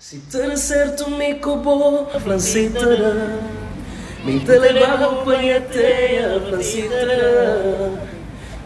Se tudo certo me cobrou a flancita, me te levava para a teia, a flancita.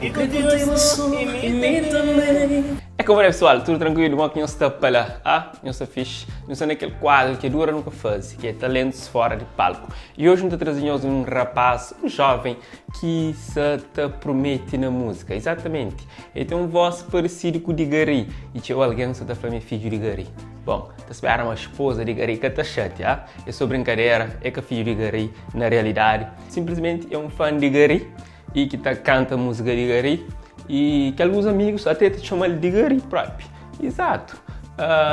E contigo sou e me também. É como é pessoal, tudo tranquilo, bom que não está para lá, não está fixe, não está naquele quadro que dura nunca faz, que é talentos fora de palco. E hoje não está trazendo um rapaz, um jovem, que se te promete na música, exatamente. Ele tem uma voz parecida com o de Gari, e tinha alguém que está falando filho de Gari. Bom, te espera uma esposa de Gari que está chata, é só brincadeira, é que filho de Gari, na realidade, simplesmente é um fã de Gari, e que canta música de Gari, e que alguns amigos até te chamam de Gari próprio. Exato.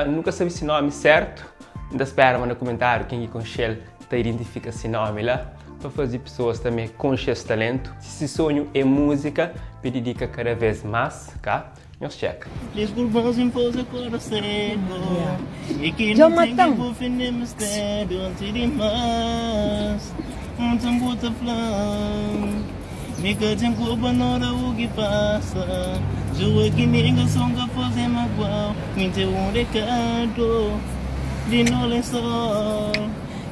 Nunca sabe esse nome certo. Ainda espera no comentário quem com ele te identifica esse nome lá. Para fazer pessoas também com esse talento. Se esse sonho é música, me dedica cada vez mais, cá? Nos checa. Desculpas impôs a coração e que não tem que vou finir mistério antes de mais. Um buta flan. Mica tem culpa na hora o que passa. Jua que ninguém só nunca fazer magoar. Me deu recado de no lençol.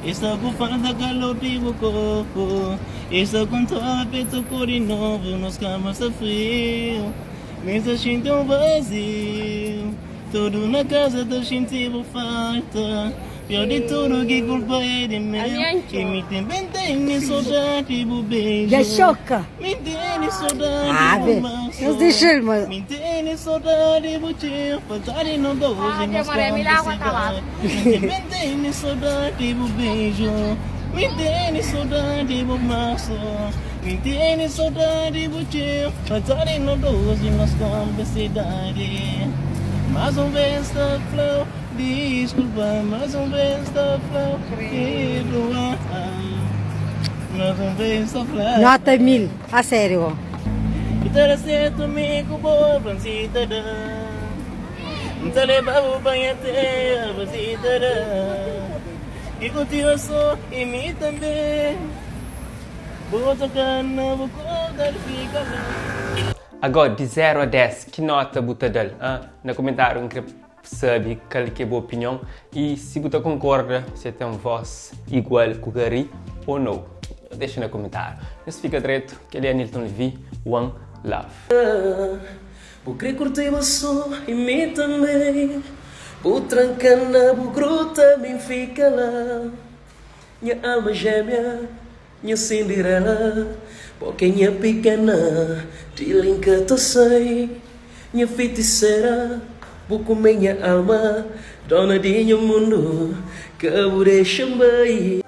Essa bufanda calor de corpo. Essa conta peito cor de novo. Nos camas a frio. Mesa gente vazio. Tudo na casa da gente falta. Pior de tudo que culpa é de meu. E me tem saudade do beijo. Já choca. Me tem saudade do maço. Não deixa ele, mano. Me tem saudade do teu. Faltarem no doce. Me tem saudade do beijo. Me tem saudade do maço. Me tem saudade do teu. Faltarem no doce nas complicidades. Mais uma vez da flow. Desculpa, mais uma vez da flow. Perdoa. Mais uma vez da flow. Nota 1000, a sério. E terá certo amigo boa, francita. Te levava para a terra, francita. E contigo só e mim também. Vou tocar na boca de fica lá. Agora, de 0 a 10, que nota você dá? No comentário, sabe qual é a boa opinião e se você concorda, se tem uma voz igual com o Gari ou não. Deixa no comentário. Mas fica direito, que ele é Nilton Levi, One Love. Vou querer curtir você e me também. Vou trancar na gruta, me fica lá. Minha alma gêmea, minha Cinderela. Porque minha pequena, de linka tu sei. Minha feiticeira, vou comer minha alma. Dona de meu mundo, que eu deixo bem.